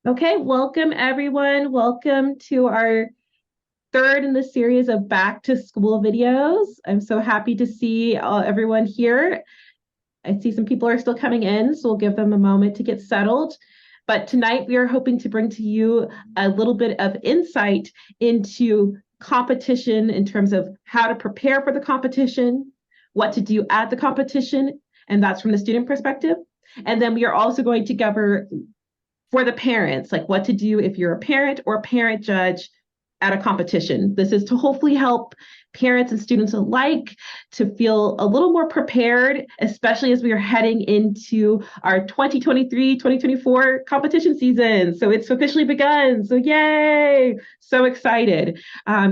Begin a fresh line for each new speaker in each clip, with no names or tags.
Okay, welcome everyone. Welcome to our third in the series of back to school videos. I'm so happy to see everyone here. I see some people are still coming in, so we'll give them a moment to get settled. But tonight we are hoping to bring to you a little bit of insight into competition in terms of how to prepare for the competition, what to do at the competition, and that's from the student perspective. And then we are also going to cover for the parents, like what to do if you're a parent or parent judge at a competition. This is to hopefully help parents and students alike to feel a little more prepared, especially as we are heading into our 2023-2024 competition season. So it's officially begun. So yay! So excited.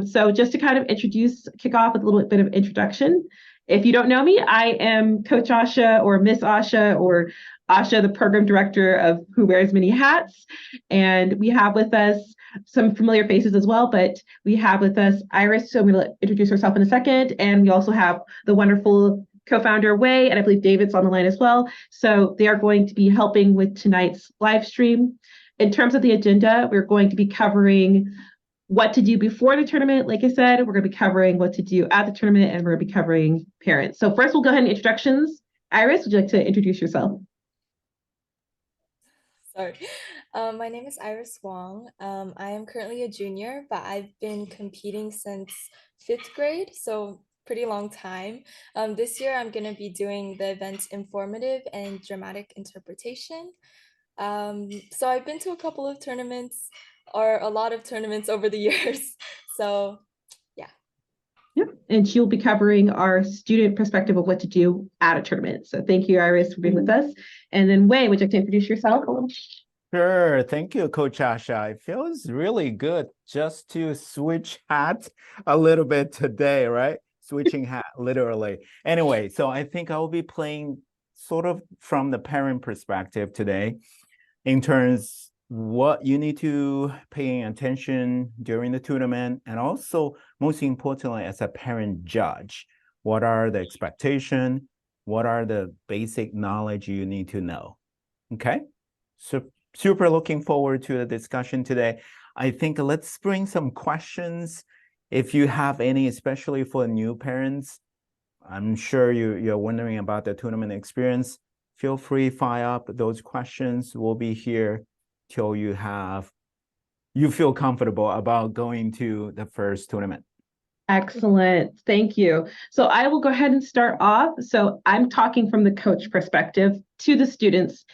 So just to kind of kick off with a little bit of introduction. If you don't know me, I am Coach Asha or Miss Asha or Asha, the program director of Who Wears Many Hats. And we have with us some familiar faces as well, but we have with us Iris, so I'm going to introduce herself in a second. And we also have the wonderful co-founder Wei, and I believe David's on the line as well. So they are going to be helping with tonight's live stream. In terms of the agenda, we're going to be covering what to do before the tournament. Like I said, we're going to be covering what to do at the tournament, and we're going to be covering parents. So first, we'll go ahead and introductions. Iris, would you like to introduce yourself?
Sorry. My name is Iris Wong. I am currently a junior, but I've been competing since fifth grade, so pretty long time. This year I'm going to be doing the event informative and dramatic interpretation. So I've been to a couple of tournaments or a lot of tournaments over the years. So yeah.
Yep. And she'll be covering our student perspective of what to do at a tournament. So thank you, Iris, for being with us. And then Wei, would you like to introduce yourself a little?
Sure. Thank you, Coach Asha. It feels really good just to switch hats a little bit today, right? Switching hat, literally. Anyway, so I think I will be playing sort of from the parent perspective today in terms what you need to pay attention during the tournament, and also most importantly, as a parent judge, what are the expectations? What are the basic knowledge you need to know? Okay. So super looking forward to the discussion today. I think let's bring some questions. If you have any, especially for new parents, I'm sure you're wondering about the tournament experience. Feel free, fire up those questions. We'll be here till you feel comfortable about going to the first tournament.
Excellent. Thank you. So I will go ahead and start off. So I'm talking from the coach perspective to the students,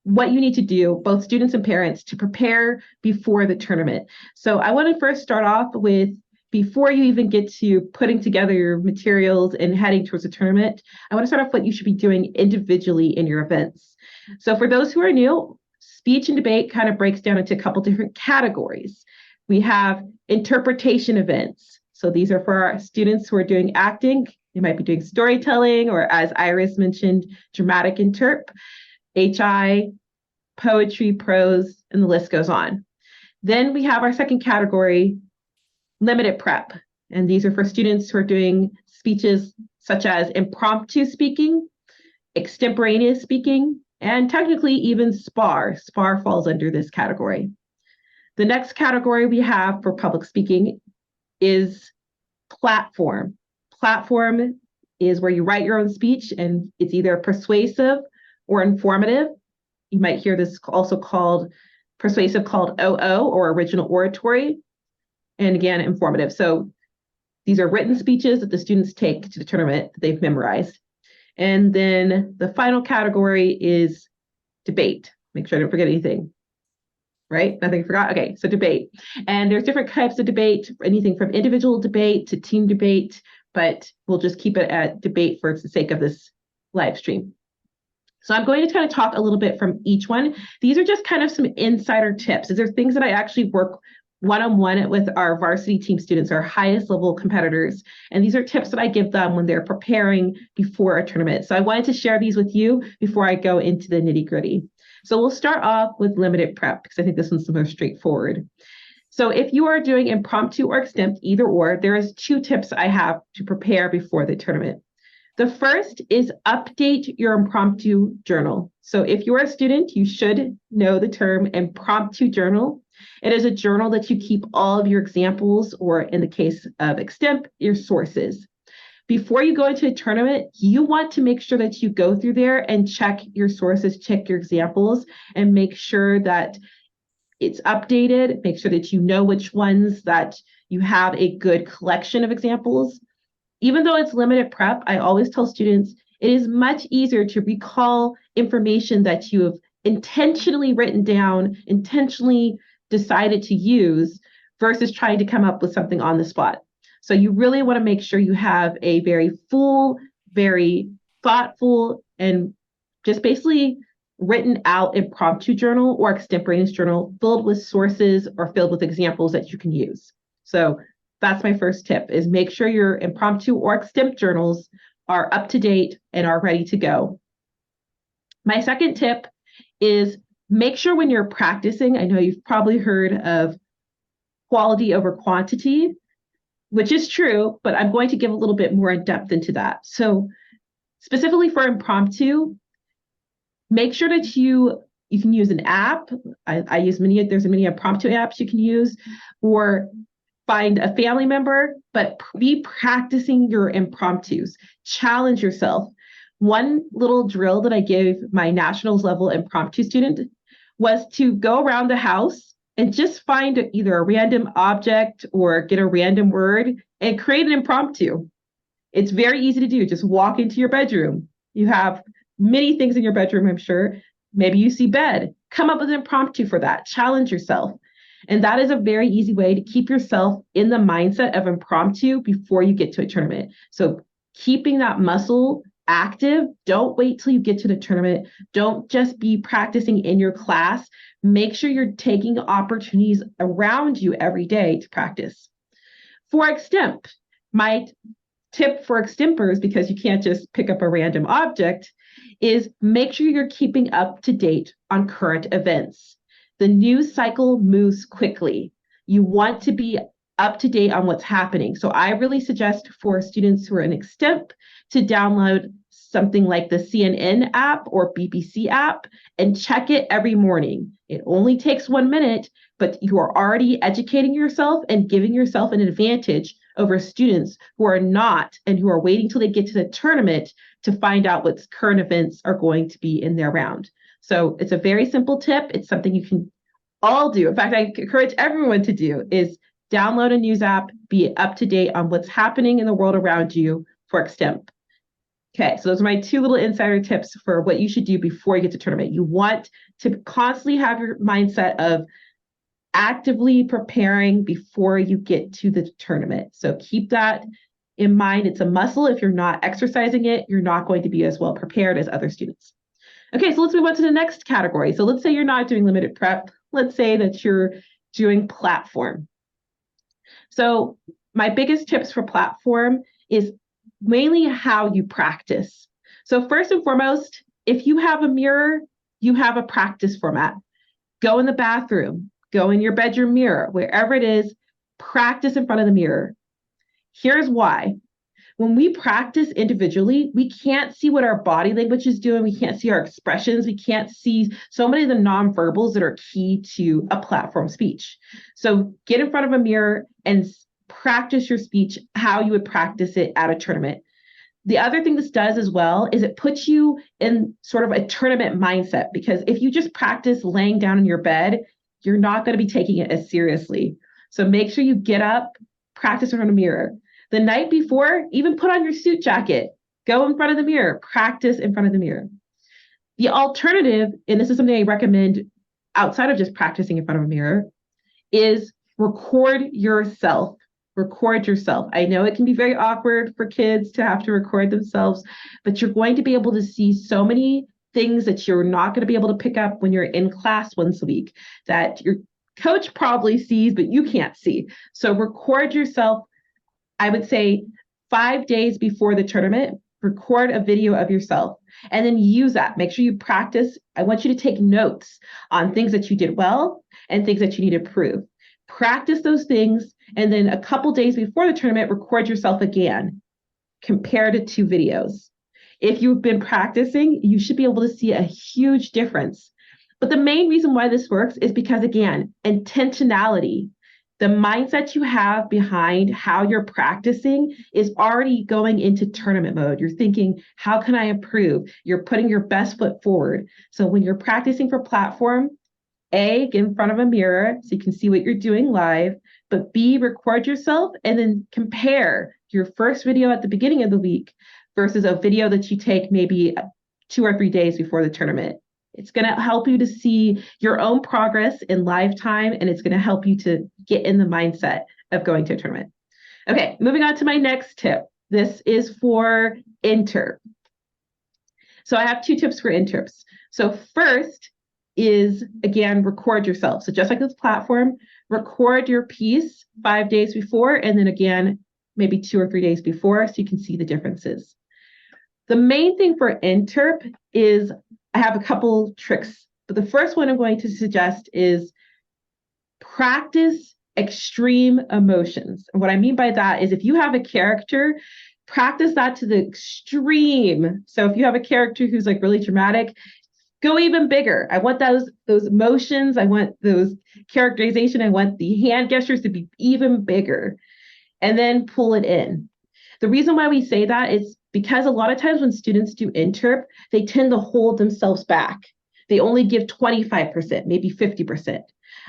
what you need to do, both students and parents, to prepare before the tournament. So I want to first start off with before you even get to putting together your materials and heading towards the tournament, I want to start off what you should be doing individually in your events. So for those who are new, speech and debate kind of breaks down into a couple different categories. We have interpretation events. So these are for our students who are doing acting. They might be doing storytelling, or as Iris mentioned, dramatic interp. HI, poetry, prose, and the list goes on. Then we have our second category, limited prep. And these are for students who are doing speeches such as impromptu speaking, extemporaneous speaking, and technically even SPAR. SPAR falls under this category. The next category we have for public speaking is platform. Platform is where you write your own speech, and it's either persuasive or informative. You might hear this also called persuasive, called OO, or original oratory, and again, informative. So these are written speeches that the students take to the tournament that they've memorized. And then the final category is debate. Make sure I don't forget anything. Right? Nothing forgot? Okay, so debate. And there's different types of debate, anything from individual debate to team debate, but we'll just keep it at debate for the sake of this live stream. So I'm going to kind of talk a little bit from each one. These are just kind of some insider tips. These are things that I actually work one-on-one with our varsity team students, our highest level competitors. And these are tips that I give them when they're preparing before a tournament. So I wanted to share these with you before I go into the nitty-gritty. So we'll start off with limited prep, because I think this one's the most straightforward. So if you are doing impromptu or extemp, either or, there is two tips I have to prepare before the tournament. The first is update your impromptu journal. So if you're a student, you should know the term impromptu journal. It is a journal that you keep all of your examples, or in the case of extemp, your sources. Before you go into a tournament, you want to make sure that you go through there and check your sources, check your examples, and make sure that it's updated. Make sure that you know which ones, that you have a good collection of examples. Even though it's limited prep, I always tell students it is much easier to recall information that you have intentionally written down, intentionally decided to use, versus trying to come up with something on the spot. So you really want to make sure you have a very full, very thoughtful, and just basically written out impromptu journal or extemporaneous journal filled with sources or filled with examples that you can use. So that's my first tip, is make sure your impromptu or extemp journals are up to date and are ready to go. My second tip is make sure when you're practicing, I know you've probably heard of quality over quantity, which is true, but I'm going to give a little bit more in depth into that. So specifically for impromptu, make sure that you can use an app. I use there's many impromptu apps you can use, or find a family member, but be practicing your impromptus. Challenge yourself. One little drill that I gave my nationals level impromptu student was to go around the house and just find either a random object or get a random word and create an impromptu. It's very easy to do. Just walk into your bedroom. You have many things in your bedroom, I'm sure. Maybe you see bed. Come up with an impromptu for that. Challenge yourself. And that is a very easy way to keep yourself in the mindset of impromptu before you get to a tournament. So keeping that muscle active, don't wait till you get to the tournament. Don't just be practicing in your class. Make sure you're taking opportunities around you every day to practice. For extemp, my tip for extempers, because you can't just pick up a random object, is make sure you're keeping up to date on current events. The news cycle moves quickly. You want to be up to date on what's happening. So I really suggest for students who are in extemp to download something like the CNN app or BBC app and check it every morning. It only takes 1 minute, but you are already educating yourself and giving yourself an advantage over students who are not, and who are waiting till they get to the tournament to find out what current events are going to be in their round. So it's a very simple tip. It's something you can all do. In fact, I encourage everyone to do, is download a news app, be up to date on what's happening in the world around you for extemp. Okay, so those are my two little insider tips for what you should do before you get to tournament. You want to constantly have your mindset of actively preparing before you get to the tournament. So keep that in mind. It's a muscle. If you're not exercising it, you're not going to be as well prepared as other students. Okay, so let's move on to the next category. So let's say you're not doing limited prep. Let's say that you're doing platform. So my biggest tips for platform is mainly how you practice. So first and foremost, if you have a mirror, you have a practice format. Go in the bathroom, go in your bedroom mirror, wherever it is, practice in front of the mirror. Here's why. When we practice individually, we can't see what our body language is doing. We can't see our expressions. We can't see so many of the nonverbals that are key to a platform speech. So get in front of a mirror and practice your speech how you would practice it at a tournament. The other thing this does as well is it puts you in sort of a tournament mindset, because if you just practice laying down in your bed, you're not going to be taking it as seriously. So make sure you get up, practice in front of a mirror. The night before, even put on your suit jacket, go in front of the mirror, practice in front of the mirror. The alternative, and this is something I recommend outside of just practicing in front of a mirror, is record yourself. Record yourself. I know it can be very awkward for kids to have to record themselves, but you're going to be able to see so many things that you're not going to be able to pick up when you're in class once a week, that your coach probably sees, but you can't see. So record yourself. I would say 5 days before the tournament, record a video of yourself and then use that. Make sure you practice. I want you to take notes on things that you did well and things that you need to improve. Practice those things, and then a couple days before the tournament, record yourself again. compare to 2 videos. If you've been practicing, you should be able to see a huge difference. But the main reason why this works is because, again, intentionality. The mindset you have behind how you're practicing is already going into tournament mode. You're thinking, how can I improve? You're putting your best foot forward. So when you're practicing for platform, A, get in front of a mirror so you can see what you're doing live, but B, record yourself and then compare your first video at the beginning of the week versus a video that you take maybe 2 or 3 days before the tournament. It's going to help you to see your own progress in live time, and it's going to help you to get in the mindset of going to a tournament. Okay, moving on to my next tip. This is for interp. So I have 2 tips for interps. So first is, again, record yourself. So just like this platform, record your piece 5 days before, and then again, maybe 2 or 3 days before, so you can see the differences. The main thing for interp is, I have a couple tricks, but the first one I'm going to suggest is practice extreme emotions. And what I mean by that is if you have a character, practice that to the extreme. So if you have a character who's like really dramatic, go even bigger. I want those emotions. I want those characterization. I want the hand gestures to be even bigger, and then pull it in. The reason why we say that is because a lot of times when students do interp, they tend to hold themselves back. They only give 25%, maybe 50%.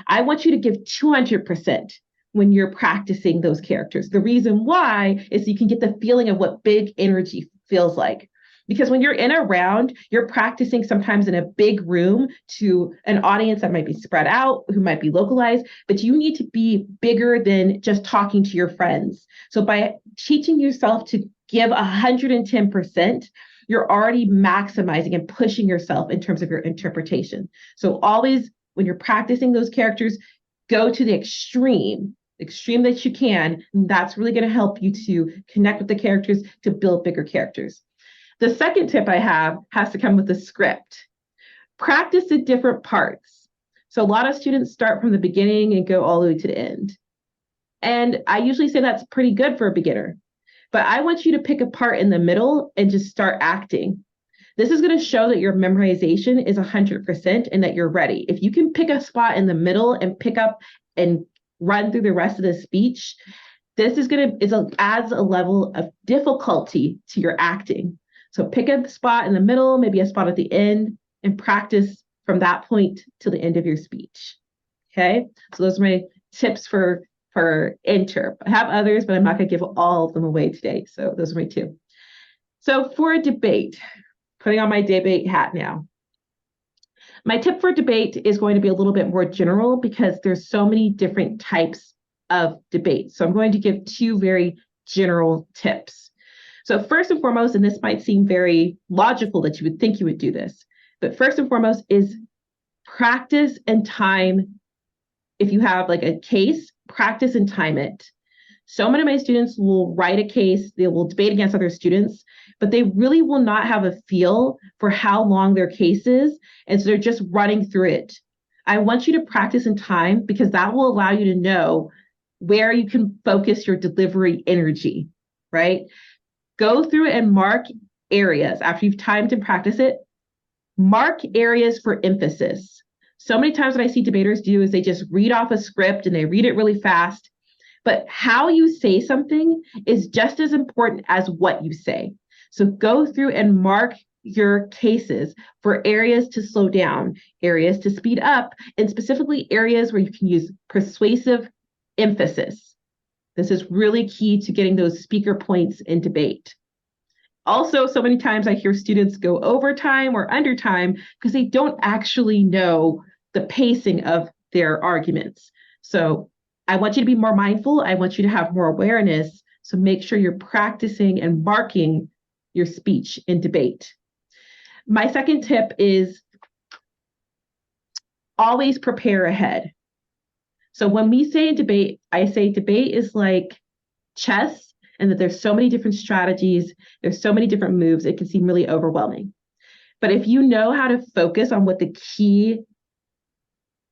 I want you to give 200% when you're practicing those characters. The reason why is you can get the feeling of what big energy feels like. Because when you're in a round, you're practicing sometimes in a big room to an audience that might be spread out, who might be localized, but you need to be bigger than just talking to your friends. So by teaching yourself to give 110%, you're already maximizing and pushing yourself in terms of your interpretation. So always, when you're practicing those characters, go to the extreme that you can. And that's really going to help you to connect with the characters, to build bigger characters. The second tip I have has to come with the script. Practice the different parts. So a lot of students start from the beginning and go all the way to the end. And I usually say that's pretty good for a beginner. But I want you to pick a part in the middle and just start acting. This is going to show that your memorization is 100% and that you're ready. If you can pick a spot in the middle and pick up and run through the rest of the speech, this is adds a level of difficulty to your acting. So pick a spot in the middle, maybe a spot at the end, and practice from that point to the end of your speech. Okay, so those are my tips for interp. I have others, but I'm not going to give all of them away today. So those are my 2. So for a debate, putting on my debate hat now. My tip for debate is going to be a little bit more general because there's so many different types of debates. So I'm going to give 2 very general tips. So first and foremost, and this might seem very logical that you would think you would do this, but first and foremost is practice and time. If you have like a case, practice and time it. So many of my students will write a case, they will debate against other students, but they really will not have a feel for how long their case is. And so they're just running through it. I want you to practice in time because that will allow you to know where you can focus your delivery energy, right? Go through and mark areas after you've timed and practice it. Mark areas for emphasis. So many times what I see debaters do is they just read off a script and they read it really fast. But how you say something is just as important as what you say. So go through and mark your cases for areas to slow down, areas to speed up, and specifically areas where you can use persuasive emphasis. This is really key to getting those speaker points in debate. Also, so many times I hear students go overtime or undertime because they don't actually know the pacing of their arguments. So I want you to be more mindful. I want you to have more awareness. So make sure you're practicing and marking your speech in debate. My second tip is always prepare ahead. So when we say debate, I say debate is like chess, and that there's so many different strategies, there's so many different moves, it can seem really overwhelming. But if you know how to focus on what the key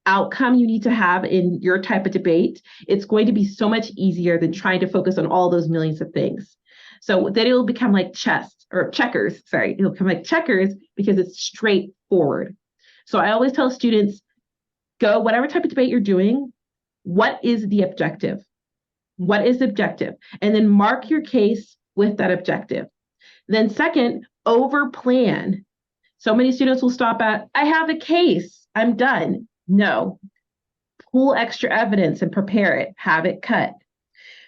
outcome you need to have in your type of debate, it's going to be so much easier than trying to focus on all those millions of things. So then it'll become like chess or checkers. Sorry, it'll become like checkers because it's straightforward. So I always tell students, go whatever type of debate you're doing, what is the objective? What is the objective? And then mark your case with that objective. Then second, over plan. So many students will stop at, I have a case, I'm done. No, pull extra evidence and prepare it, have it cut.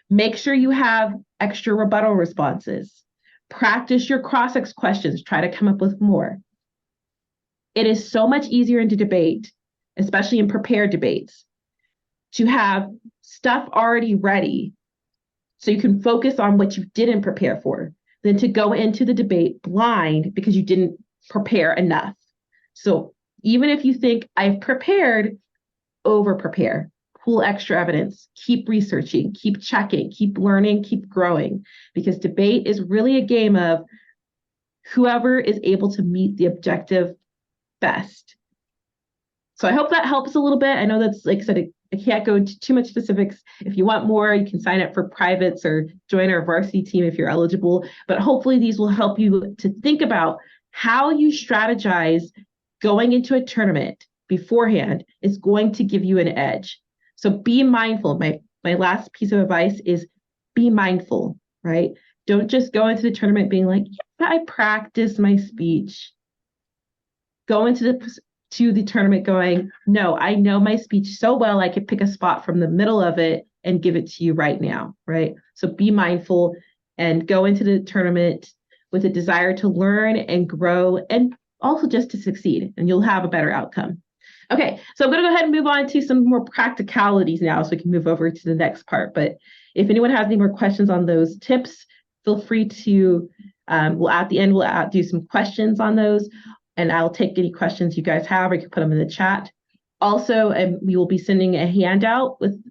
Make sure you have extra rebuttal responses. Practice your cross-ex questions, try to come up with more. It is so much easier into debate, especially in prepared debates, to have stuff already ready so you can focus on what you didn't prepare for than to go into the debate blind because you didn't prepare enough. So even if you think I've prepared, over prepare, pull extra evidence, keep researching, keep checking, keep learning, keep growing, because debate is really a game of whoever is able to meet the objective best. So I hope that helps a little bit. I know that's, like I said, I can't go into too much specifics. If you want more, you can sign up for privates or join our varsity team if you're eligible. But hopefully these will help you to think about how you strategize going into a tournament beforehand is going to give you an edge. So be mindful. My last piece of advice is be mindful, right? Don't just go into the tournament being like, yeah, I practiced my speech. Go into the tournament going, no, I know my speech so well, I could pick a spot from the middle of it and give it to you right now, right? So be mindful and go into the tournament with a desire to learn and grow and also just to succeed, and you'll have a better outcome. Okay, so I'm going to go ahead and move on to some more practicalities now so we can move over to the next part. But if anyone has any more questions on those tips, feel free to, at the end, we'll do some questions on those. And I'll take any questions you guys have, or you can put them in the chat. Also, we will be sending a handout with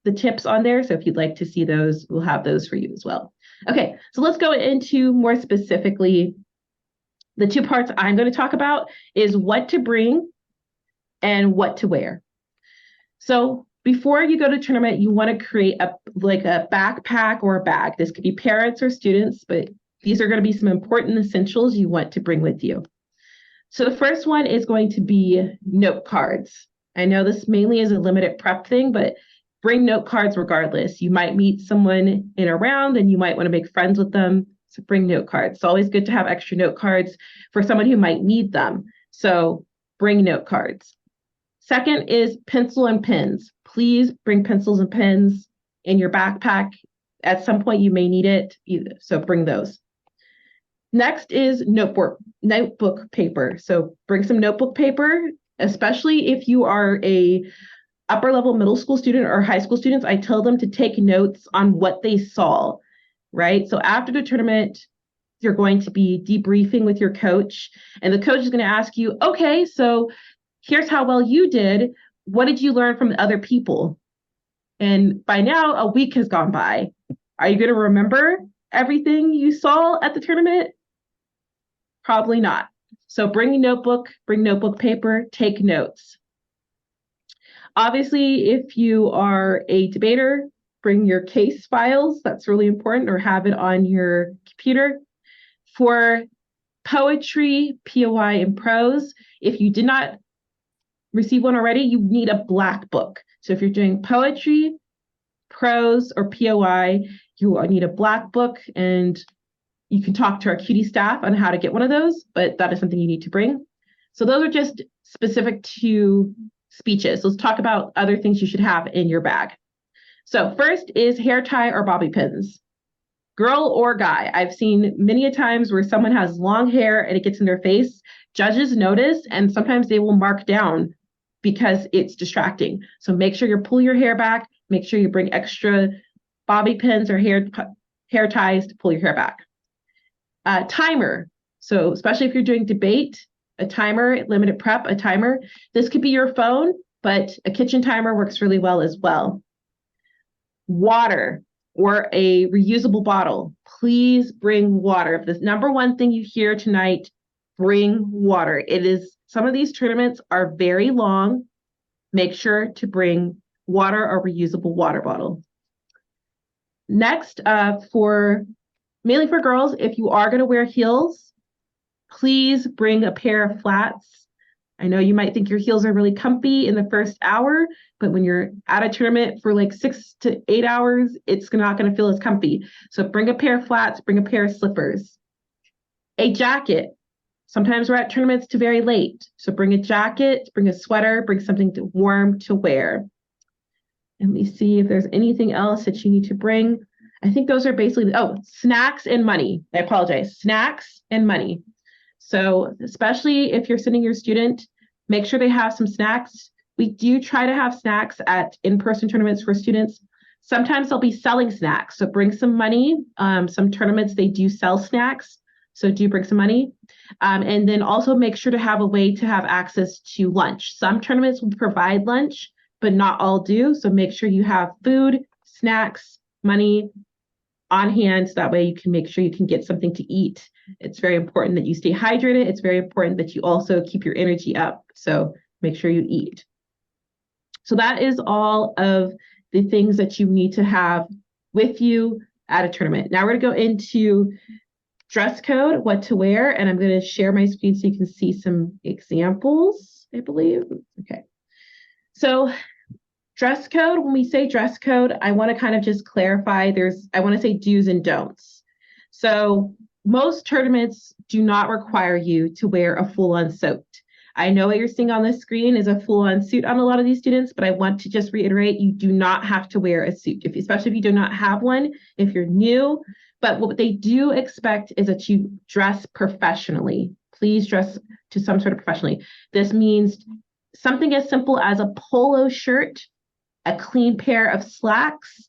the tips on there. So if you'd like to see those, we'll have those for you as well. Okay, so let's go into more specifically. The two parts I'm going to talk about is what to bring and what to wear. So before you go to a tournament, you want to create a backpack or a bag. This could be parents or students, but these are going to be some important essentials you want to bring with you. So the first one is going to be note cards. I know this mainly is a limited prep thing, but bring note cards regardless. You might meet someone in a round and you might want to make friends with them. So bring note cards. It's always good to have extra note cards for someone who might need them. So bring note cards. Second is pencil and pens. Please bring pencils and pens in your backpack. At some point you may need it, so bring those. Next is notebook paper. So bring some notebook paper, especially if you are a upper level middle school student or high school students. I tell them to take notes on what they saw, right? So after the tournament, you're going to be debriefing with your coach, and the coach is going to ask you, okay, so here's how well you did. What did you learn from other people? And by now, a week has gone by. Are you going to remember everything you saw at the tournament? Probably not. So bring a notebook, bring notebook paper, take notes. Obviously, if you are a debater, bring your case files. That's really important, or have it on your computer. For poetry, POI, and prose, if you did not receive one already, you need a black book. So if you're doing poetry, prose, or POI, you need a black book, and you can talk to our QD staff on how to get one of those, but that is something you need to bring. So those are just specific to speeches. Let's talk about other things you should have in your bag. So first is hair tie or bobby pins. Girl or guy, I've seen many a times where someone has long hair and it gets in their face. Judges notice, and sometimes they will mark down because it's distracting. So make sure you pull your hair back. Make sure you bring extra bobby pins or hair ties to pull your hair back. Timer. So especially if you're doing debate, a timer, limited prep, a timer. This could be your phone, but a kitchen timer works really well as well. Water or a reusable bottle. Please bring water. If the number one thing you hear tonight, bring water. It is, some of these tournaments are very long. Make sure to bring water or reusable water bottle. Next, for mainly for girls, if you are going to wear heels, please bring a pair of flats. I know you might think your heels are really comfy in the first hour, but when you're at a tournament for like 6 to 8 hours, it's not going to feel as comfy. So bring a pair of flats, bring a pair of slippers. A jacket. Sometimes we're at tournaments to very late. So bring a jacket, bring a sweater, bring something warm to wear. And let me see if there's anything else that you need to bring. I think those are basically, snacks and money. I apologize. Snacks and money. So especially if you're sending your student, make sure they have some snacks. We do try to have snacks at in-person tournaments for students. Sometimes they'll be selling snacks. So bring some money. Some tournaments, they do sell snacks. So do bring some money. And then also make sure to have a way to have access to lunch. Some tournaments will provide lunch, but not all do. So make sure you have food, snacks, money on hand. So that way you can make sure you can get something to eat. It's very important that you stay hydrated. It's very important that you also keep your energy up. So make sure you eat. So that is all of the things that you need to have with you at a tournament. Now we're going to go into dress code, what to wear, and I'm going to share my screen so you can see some examples, I believe. Okay. So dress code, when we say dress code, I want to kind of just clarify I want to say do's and don'ts. So most tournaments do not require you to wear a full-on suit. I know what you're seeing on the screen is a full-on suit on a lot of these students, but I want to just reiterate, you do not have to wear a suit, especially if you do not have one, if you're new. But what they do expect is that you dress professionally. Please dress to some sort of professionally. This means something as simple as a polo shirt, a clean pair of slacks,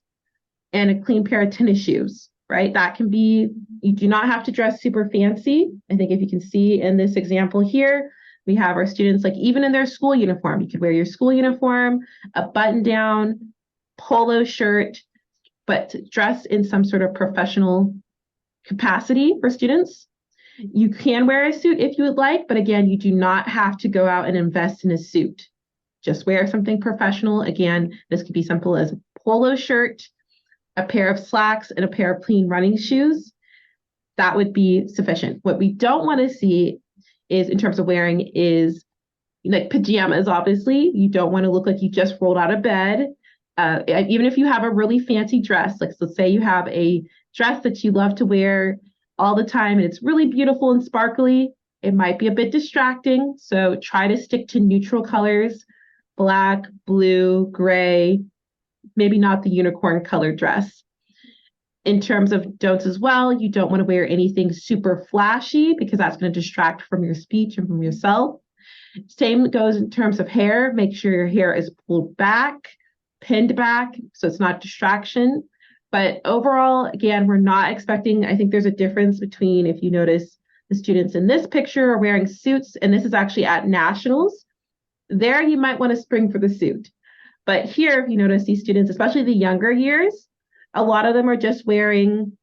and a clean pair of tennis shoes, right? That can be, you do not have to dress super fancy. I think if you can see in this example here, we have our students, like even in their school uniform, you could wear your school uniform, a button down, polo shirt, but dress in some sort of professional capacity for students. You can wear a suit if you would like, but again, you do not have to go out and invest in a suit. Just wear something professional. Again, this could be simple as a polo shirt, a pair of slacks, and a pair of clean running shoes. That would be sufficient. What we don't want to see is, in terms of wearing, is like pajamas, obviously. You don't want to look like you just rolled out of bed. Even if you have a really fancy dress, like let's say you have a dress that you love to wear all the time and it's really beautiful and sparkly, it might be a bit distracting. So try to stick to neutral colors, black, blue, gray, maybe not the unicorn colored dress. In terms of don'ts as well, you don't want to wear anything super flashy because that's going to distract from your speech and from yourself. Same goes in terms of hair. Make sure your hair is pulled back, pinned back, so it's not distraction. But overall, again, we're not expecting, I think there's a difference between, if you notice, the students in this picture are wearing suits, and this is actually at nationals. There you might want to spring for the suit. But here, if you notice these students, especially the younger years, a lot of them are just wearing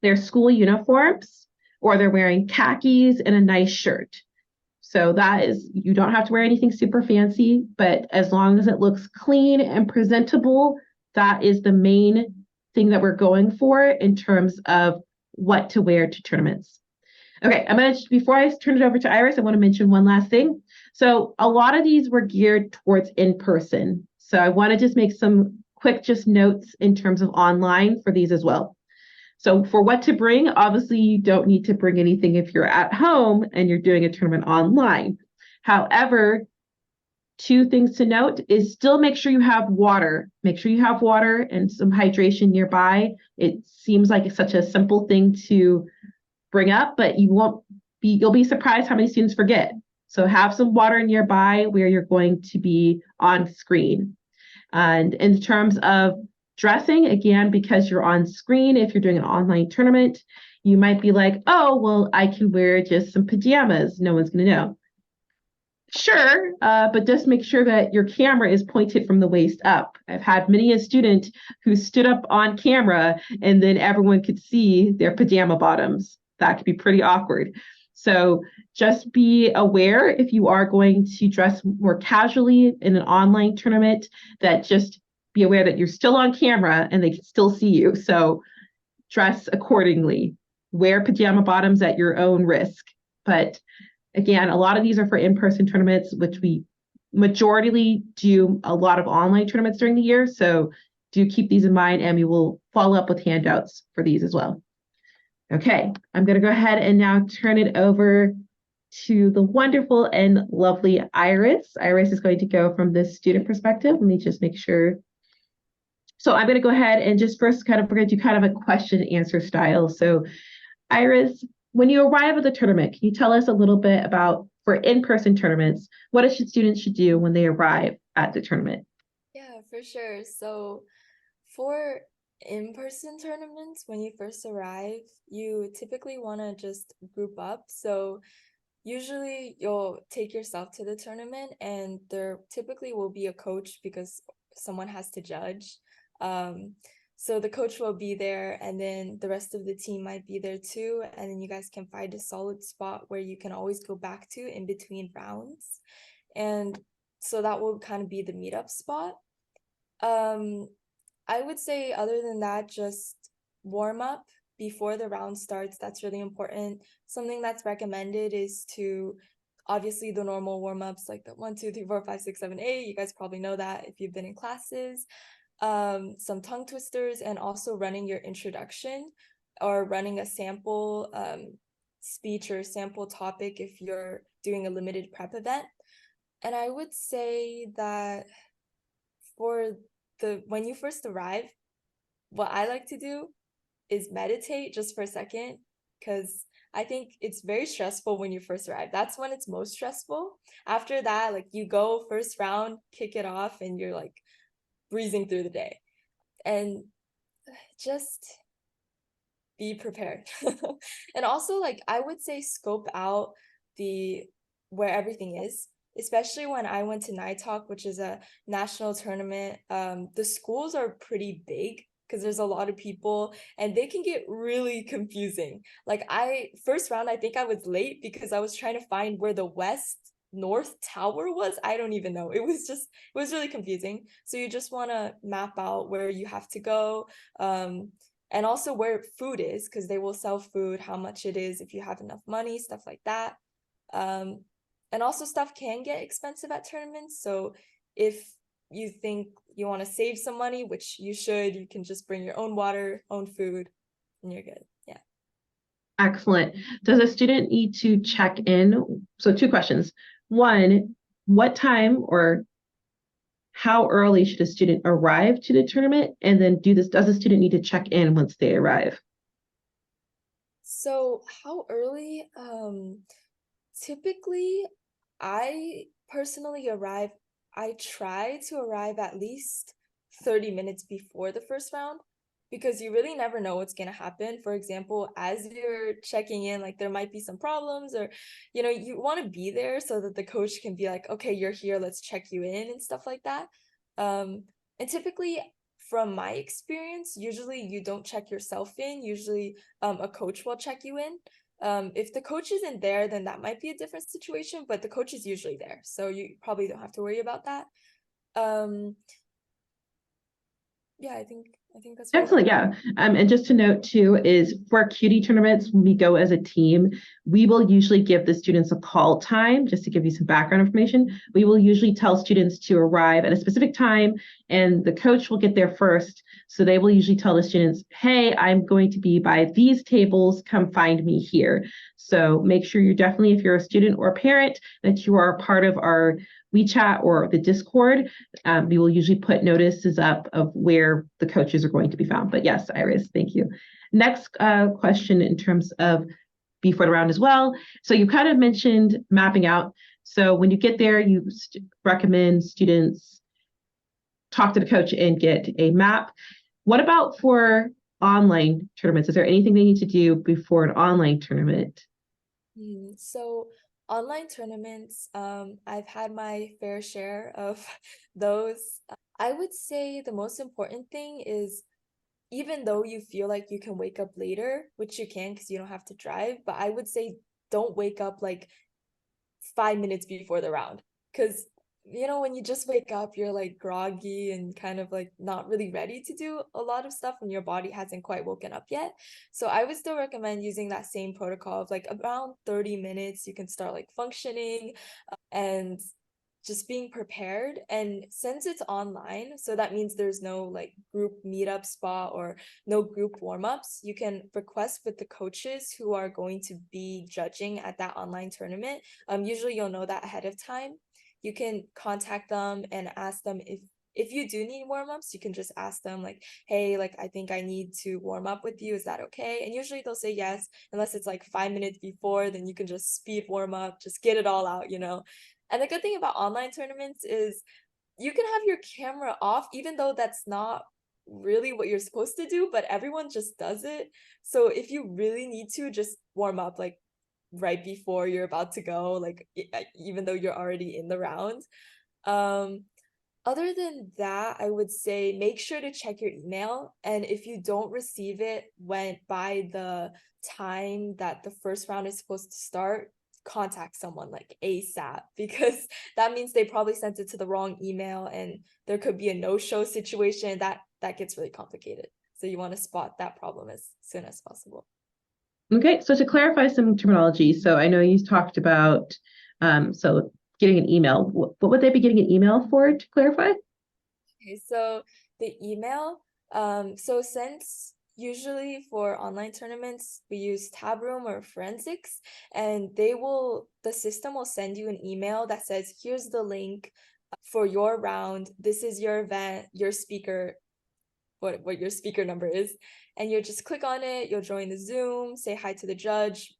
their school uniforms, or they're wearing khakis and a nice shirt. So that is, you don't have to wear anything super fancy, but as long as it looks clean and presentable, that is the main thing that we're going for in terms of what to wear to tournaments. Okay, before I turn it over to Iris, I want to mention one last thing. So a lot of these were geared towards in-person. So I want to just make some quick notes in terms of online for these as well. So for what to bring, obviously you don't need to bring anything if you're at home and you're doing a tournament online. However, two things to note is still make sure you have water. Make sure you have water and some hydration nearby. It seems like it's such a simple thing to bring up, but you'll be surprised how many students forget. So have some water nearby where you're going to be on screen. And in terms of dressing, again, because you're on screen, if you're doing an online tournament, you might be like, oh, well, I can wear just some pajamas. No one's going to know. Sure, but just make sure that your camera is pointed from the waist up. I've had many a student who stood up on camera and then everyone could see their pajama bottoms. That could be pretty awkward. So just be aware if you are going to dress more casually in an online tournament, that just be aware that you're still on camera and they can still see you. So dress accordingly. Wear pajama bottoms at your own risk. But again, a lot of these are for in-person tournaments, which we majority do a lot of online tournaments during the year. So do keep these in mind, and we will follow up with handouts for these as well. Okay, I'm going to go ahead and now turn it over to the wonderful and lovely Iris. Iris is going to go from the student perspective. Let me just make sure. So I'm going to go ahead and just first we're going to do kind of a question and answer style. So Iris, when you arrive at the tournament, can you tell us a little bit about, for in-person tournaments, what students should do when they arrive at the tournament?
Yeah, for sure. So for in-person tournaments, when you first arrive, you typically want to just group up. So usually you'll take yourself to the tournament, and there typically will be a coach because someone has to judge. So the coach will be there, and then the rest of the team might be there too. And then you guys can find a solid spot where you can always go back to in between rounds. And so that will kind of be the meetup spot. I would say other than that, just warm up before the round starts. That's really important. Something that's recommended is to obviously the normal warm-ups like the 1, 2, 3, 4, 5, 6, 7, 8. You guys probably know that if you've been in classes. Some tongue twisters, and also running your introduction or running a sample speech or sample topic if you're doing a limited prep event. And I would say that for when you first arrive, what I like to do is meditate just for a second, because I think it's very stressful when you first arrive. That's when it's most stressful. After that, like you go first round, kick it off, and you're like breezing through the day. And just be prepared. And also, like, I would say scope out where everything is, especially when I went to Nighthawk, which is a national tournament. The schools are pretty big because there's a lot of people, and they can get really confusing. Like first round, I think I was late because I was trying to find where the North Tower was. I don't even know. It was really confusing. So you just want to map out where you have to go, and also where food is, because they will sell food, how much it is, if you have enough money, stuff like that. And also stuff can get expensive at tournaments. So if you think you want to save some money, which you should, you can just bring your own water, own food, and you're good. Yeah.
Excellent. Does a student need to check in? So 2 questions. One, what time or how early should a student arrive to the tournament? And then does a student need to check in once they arrive?
So how early? Typically, I personally I try to arrive at least 30 minutes before the first round, because you really never know what's going to happen. For example, as you're checking in, like there might be some problems, or, you want to be there so that the coach can be like, okay, you're here, let's check you in and stuff like that. And typically, from my experience, usually you don't check yourself in. Usually a coach will check you in. If the coach isn't there, then that might be a different situation, but the coach is usually there, so you probably don't have to worry about that. Yeah, I think that's
Excellent. Yeah. And just to note too, is for cutie tournaments, when we go as a team, we will usually give the students a call time. Just to give you some background information, we will usually tell students to arrive at a specific time, and the coach will get there first. So they will usually tell the students, hey, I'm going to be by these tables, come find me here. So make sure you're definitely, if you're a student or a parent, that you are a part of our WeChat or the Discord. We will usually put notices up of where the coaches are going to be found. But yes, Iris, thank you. Next question in terms of before the round as well. So you kind of mentioned mapping out. So when you get there, you recommend students talk to the coach and get a map. What about for online tournaments? Is there anything they need to do before an online tournament?
So online tournaments, I've had my fair share of those. I would say the most important thing is, even though you feel like you can wake up later, which you can because you don't have to drive, but I would say don't wake up like 5 minutes before the round, because you know, when you just wake up, you're like groggy and kind of like not really ready to do a lot of stuff when your body hasn't quite woken up yet. So I would still recommend using that same protocol of like around 30 minutes, you can start like functioning and just being prepared. And since it's online, so that means there's no like group meetup spot or no group warm-ups, you can request with the coaches who are going to be judging at that online tournament. Usually you'll know that ahead of time. You can contact them and ask them if you do need warm-ups, you can just ask them like, hey, like I think I need to warm up with you. Is that okay? And usually they'll say yes, unless it's like 5 minutes before, then you can just speed warm up, just get it all out, you know. And the good thing about online tournaments is you can have your camera off, even though that's not really what you're supposed to do, but everyone just does it. So if you really need to, just warm up like right before you're about to go, like even though you're already in the round. Um, Other than that, I would say make sure to check your email. And if you don't receive it when by the time that the first round is supposed to start, contact someone like ASAP, because that means they probably sent it to the wrong email and there could be a no-show situation that gets really complicated. So you want to spot that problem as soon as possible.
Okay, so to clarify some terminology, so I know you talked about so getting an email. What would they be getting an email for to clarify?
Okay, so the email, so since usually for online tournaments, we use Tab Room or Forensics, and the system will send you an email that says, here's the link for your round. This is your event, your speaker, what your speaker number is. And you'll just click on it, you'll join the Zoom, say hi to the judge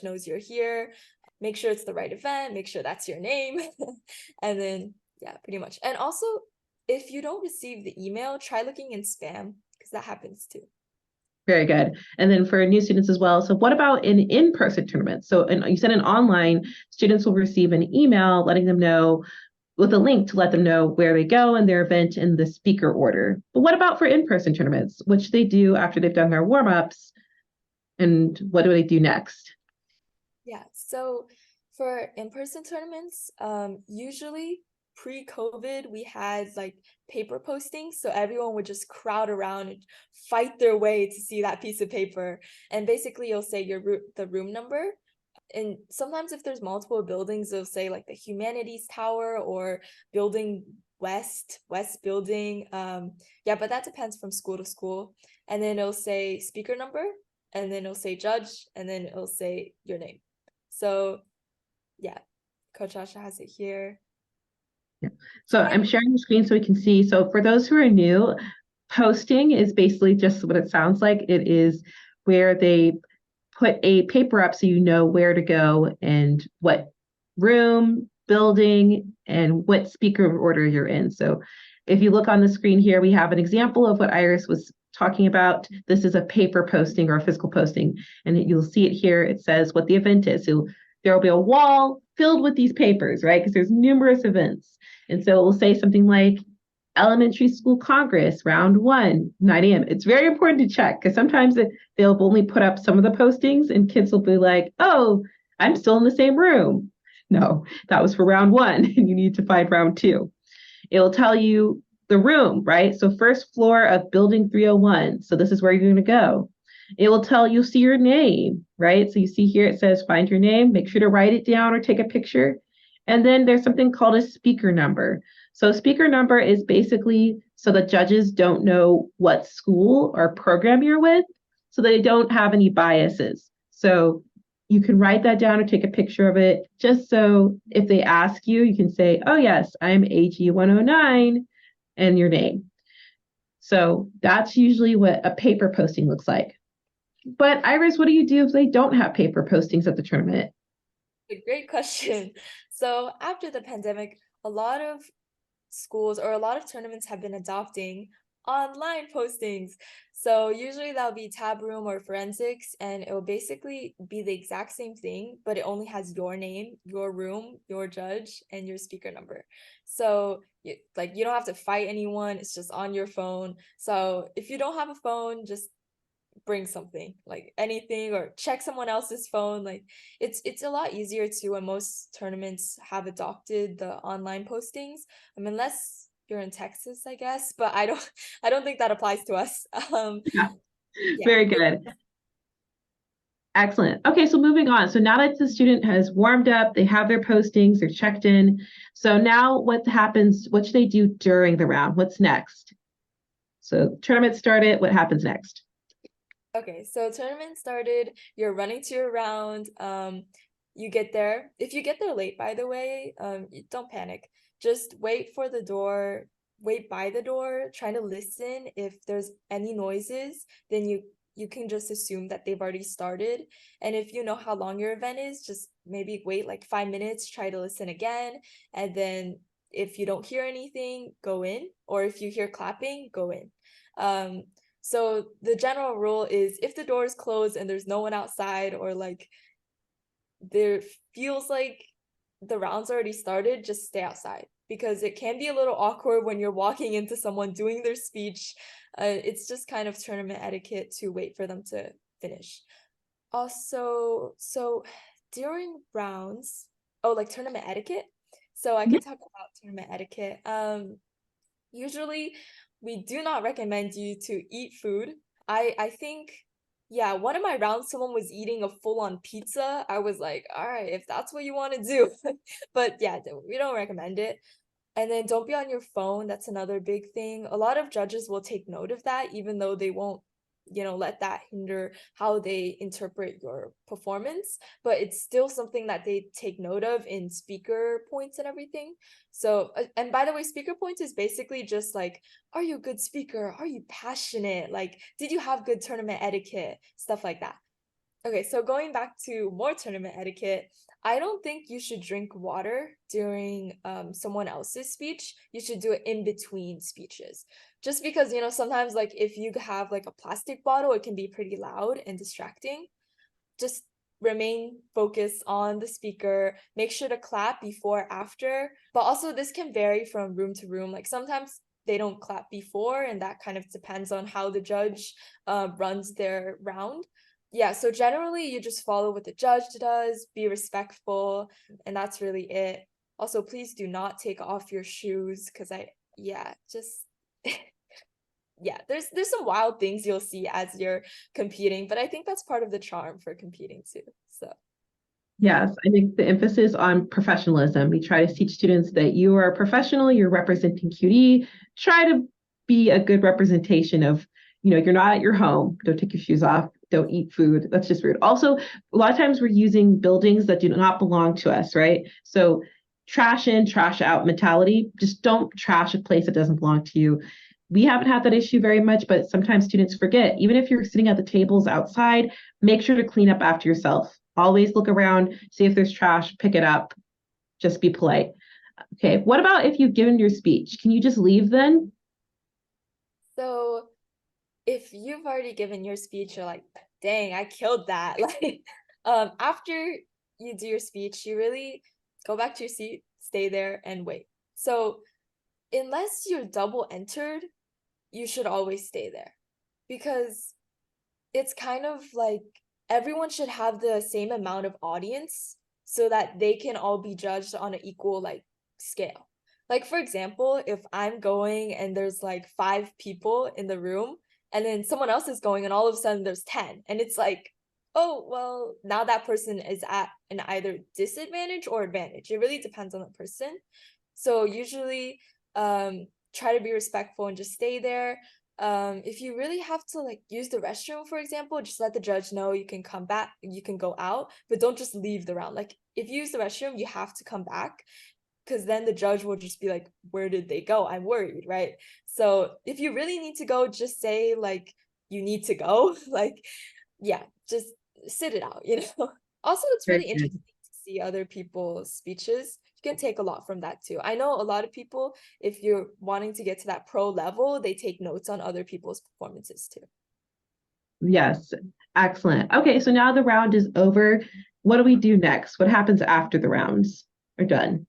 knows you're here, make sure it's the right event, make sure that's your name, and then yeah, pretty much. And also, if you don't receive the email, try looking in spam because that happens too.
Very good. And then for new students as well. So what about in-person tournaments? So you said in online, students will receive an email letting them know with a link to let them know where they go and their event and the speaker order. But what about for in-person tournaments, which they do after they've done their warm-ups? And what do they do next?
Yeah, so for in-person tournaments, usually pre-COVID, we had like paper postings, so everyone would just crowd around and fight their way to see that piece of paper. And basically, you'll say the room number. And sometimes if there's multiple buildings, they'll say like the Humanities Tower or building West building. Yeah, but that depends from school to school. And then it'll say speaker number, and then it'll say judge, and then it'll say your name. So yeah, Coach Asha has it here.
Yeah. So I'm sharing the screen so we can see. So for those who are new, posting is basically just what it sounds like. It is where they put a paper up so you know where to go and what room, building, and what speaker order you're in. So if you look on the screen here, we have an example of what Iris was talking about. This is a paper posting or a physical posting, and you'll see it here. It says what the event is. So there will be a wall filled with these papers, right? Because there's numerous events. And so it will say something like Elementary School Congress, round 1, 9 a.m. It's very important to check because sometimes they'll only put up some of the postings and kids will be like, oh, I'm still in the same room. No, that was for round 1 and you need to find round 2. It will tell you the room, right? So first floor of building 301. So this is where you're going to go. It will tell you, see your name, right? So you see here, it says find your name, make sure to write it down or take a picture. And then there's something called a speaker number. So speaker number is basically so the judges don't know what school or program you're with, so they don't have any biases. So you can write that down or take a picture of it, just so if they ask you, you can say, oh yes, I'm AG 109 and your name. So that's usually what a paper posting looks like. But Iris, what do you do if they don't have paper postings at the tournament?
A great question. So after the pandemic, a lot of schools or a lot of tournaments have been adopting online postings. So usually that'll be Tab Room or Forensics, and it will basically be the exact same thing, but it only has your name, your room, your judge, and your speaker number. So you don't have to fight anyone. It's just on your phone. So if you don't have a phone, just bring something, like anything, or check someone else's phone. Like it's a lot easier to, when most tournaments have adopted the online postings. Unless you're in Texas, I guess, but I don't think that applies to us.
Yeah,
Yeah.
very good. Excellent. Okay, so moving on. So now that the student has warmed up, they have their postings, they're checked in. So now what happens? What should they do during the round? What's next? So tournament started. What happens next?
Okay, so tournament started, you're running to your round. You get there. If you get there late, by the way, don't panic. Just wait for the door, wait by the door, try to listen. If there's any noises, then you can just assume that they've already started. And if you know how long your event is, just maybe wait like 5 minutes, try to listen again. And then if you don't hear anything, go in. Or if you hear clapping, go in. So the general rule is, if the door is closed and there's no one outside, or like there feels like the round's already started, just stay outside, because it can be a little awkward when you're walking into someone doing their speech. It's just kind of tournament etiquette to wait for them to finish. Also, so during rounds, oh, like tournament etiquette. So I can talk about tournament etiquette. Usually we do not recommend you to eat food. I think, yeah, one of my rounds, someone was eating a full-on pizza. I was like, all right, if that's what you want to do. But yeah, we don't recommend it. And then don't be on your phone. That's another big thing. A lot of judges will take note of that, even though they won't, let that hinder how they interpret your performance. But it's still something that they take note of in speaker points and everything. So, and by the way, speaker points is basically just like, are you a good speaker? Are you passionate? Like, did you have good tournament etiquette? Stuff like that. Okay, so going back to more tournament etiquette, I don't think you should drink water during someone else's speech. You should do it in between speeches. Just because, sometimes like if you have like a plastic bottle, it can be pretty loud and distracting. Just remain focused on the speaker. Make sure to clap before, after. But also this can vary from room to room. Like sometimes they don't clap before, and that kind of depends on how the judge runs their round. Yeah, so generally you just follow what the judge does, be respectful, and that's really it. Also, please do not take off your shoes, because just yeah, there's some wild things you'll see as you're competing, but I think that's part of the charm for competing too. So
Yes, I think the emphasis on professionalism. We try to teach students that you are a professional, you're representing QD. Try to be a good representation of, you're not at your home. Don't take your shoes off. Don't eat food. That's just rude. Also, a lot of times we're using buildings that do not belong to us, right? So trash in, trash out mentality. Just don't trash a place that doesn't belong to you. We haven't had that issue very much, but sometimes students forget. Even if you're sitting at the tables outside, make sure to clean up after yourself. Always look around, see if there's trash, pick it up. Just be polite. Okay, what about if you've given your speech? Can you just leave then?
So if you've already given your speech, you're like, dang, I killed that. Like, after you do your speech, you really go back to your seat, stay there, and wait. So unless you're double entered, you should always stay there, because it's kind of like everyone should have the same amount of audience so that they can all be judged on an equal like scale. Like for example, if I'm going and there's like 5 people in the room, and then someone else is going and all of a sudden there's 10, and it's like, oh well, now that person is at an either disadvantage or advantage. It really depends on the person. So usually try to be respectful and just stay there. If you really have to like use the restroom, for example, just let the judge know you can come back, you can go out, but don't just leave the round. Like if you use the restroom, you have to come back, because then the judge will just be like, where did they go? I'm worried, right? So if you really need to go, just say like you need to go. Like, yeah, just sit it out, Also, it's
Very
really
good.
interesting to see other people's speeches. You can take a lot from that too. I know a lot of people, if you're wanting to get to that pro level, they take notes on other people's performances too.
Yes, excellent. Okay, so now the round is over. What do we do next? What happens after the rounds are done?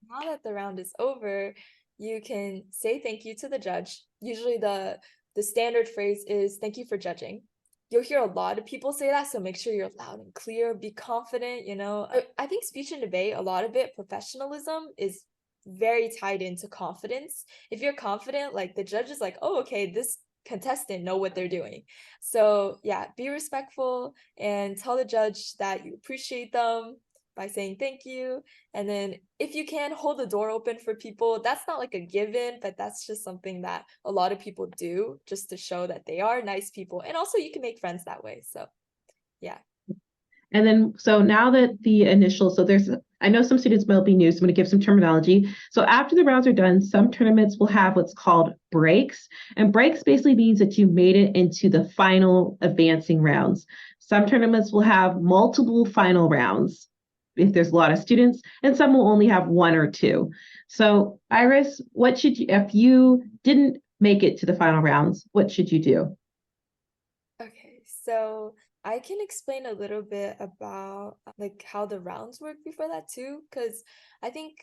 Now that the round is over, you can say thank you to the judge. Usually the standard phrase is thank you for judging. you'll hear a lot of people say that, so make sure you're loud and clear, be confident, you know. I think speech and debate, a lot of it, professionalism is very tied into confidence. If you're confident, like the judge is like, oh, okay, this contestant know what they're doing. So yeah, be respectful and tell the judge that you appreciate them by saying thank you. And then if you can hold the door open for people, that's not like a given, but that's just something that a lot of people do just to show that they are nice people. And also you can make friends that way. So yeah.
And then, so now that the initial, so there's, I know some students might be new, so I'm going to give some terminology. So after the rounds are done, some tournaments will have what's called breaks. And breaks basically means that you made it into the final advancing rounds. Some tournaments will have multiple final rounds if there's a lot of students, and some will only have one or two. So Iris, what should you, if you didn't make it to the final rounds, what should you do?
Okay, so I can explain a little bit about like how the rounds work before that too, because I think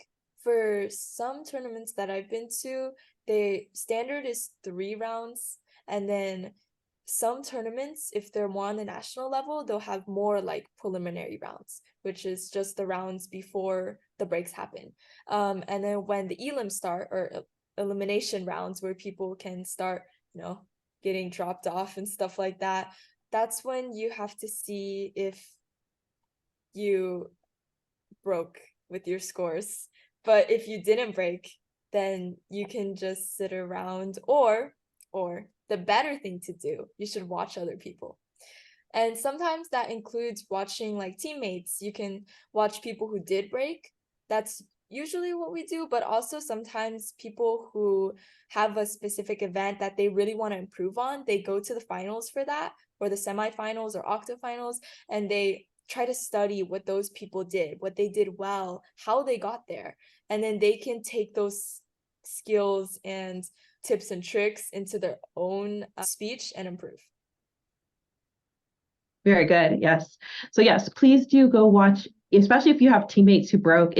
for some tournaments that I've been to, the standard is 3 rounds, and then some tournaments, if they're more on the national level, they'll have more like preliminary rounds, which is just the rounds before the breaks happen. And then when the elims start, or elimination rounds, where people can start, you know, getting dropped off and stuff like that, that's when you have to see if you broke with your scores. But if you didn't break, then you can just sit around, or the better thing to do, you should watch other people. And sometimes that includes watching like teammates. You can watch people who did break. That's usually what we do, but also sometimes people who have a specific event that they really want to improve on, they go to the finals for that, or the semifinals or octofinals, and they try to study what those people did, what they did well, how they got there. And then they can take those skills and tips and tricks into their own speech and improve.
Very good. Yes. So yes, please do go watch, especially if you have teammates who broke.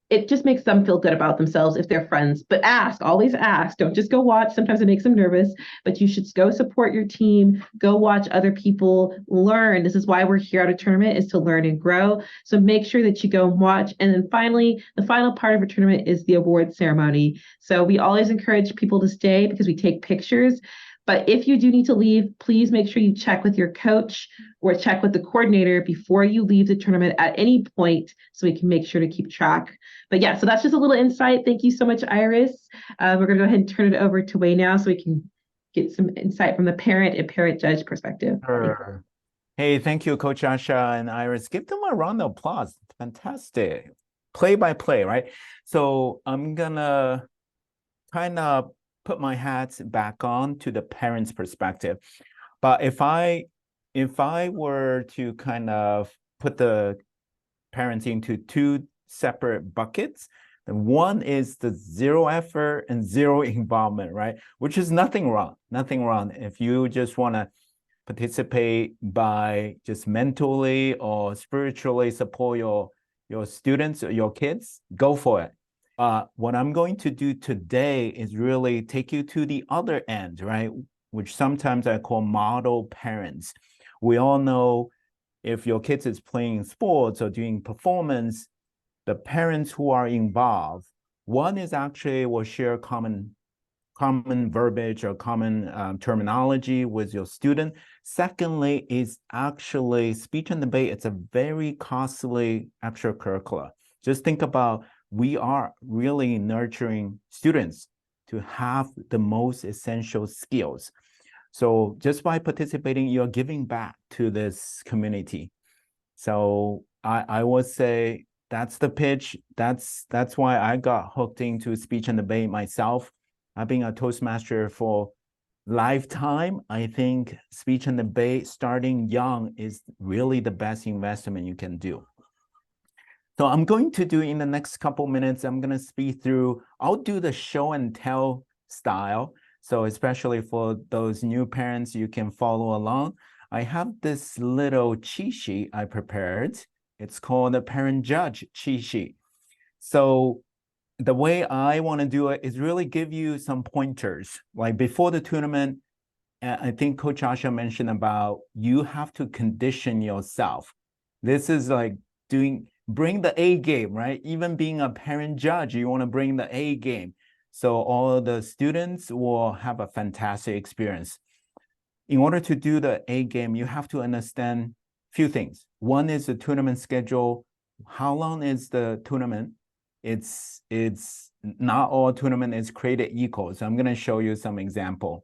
It just makes them feel good about themselves if they're friends. But ask, always ask. Don't just go watch. Sometimes it makes them nervous, but you should go support your team, go watch other people, learn. This is why we're here at a tournament, is to learn and grow. So make sure that you go and watch. And then finally, the final part of a tournament is the award ceremony. So we always encourage people to stay because we take pictures. But if you do need to leave, please make sure you check with your coach or check with the coordinator before you leave the tournament at any point, so we can make sure to keep track. But yeah, so that's just a little insight. Thank you so much, Iris. We're going to go ahead and turn it over to Wei now so we can get some insight from the parent and parent judge perspective.
Sure. Hey, thank you, Coach Asha and Iris. Give them a round of applause. Fantastic. Play by play, right? So I'm gonna kind of put my hats back on to the parent's perspective. But if I were to kind of put the parents into two separate buckets, then one is the zero effort and zero involvement, right? Which is nothing wrong, nothing wrong. If you just want to participate by just mentally or spiritually support your students or your kids, go for it. What I'm going to do today is really take you to the other end, right? Which sometimes I call model parents. We all know if your kids is playing sports or doing performance, the parents who are involved, one is actually will share common verbiage or common terminology with your student. Secondly, is actually speech and debate. It's a very costly extracurricular. Just think about, we are really nurturing students to have the most essential skills. So just by participating, you're giving back to this community. So I would say that's the pitch. That's why I got hooked into speech and debate myself. I've been a Toastmaster for lifetime. I think speech and debate starting young is really the best investment you can do. So I'm going to do, in the next couple minutes, I'm going to speed through, I'll do the show and tell style. So especially for those new parents, you can follow along. I have this little cheat sheet I prepared. It's called the parent judge cheat sheet. So the way I want to do it is really give you some pointers. Like before the tournament, I think Coach Asha mentioned about you have to condition yourself. This is like bring the A game, right? Even being a parent judge, you want to bring the A game. So all the students will have a fantastic experience. In order to do the A game, you have to understand a few things. One is the tournament schedule. How long is the tournament? It's not all tournament is created equal. So I'm going to show you some example.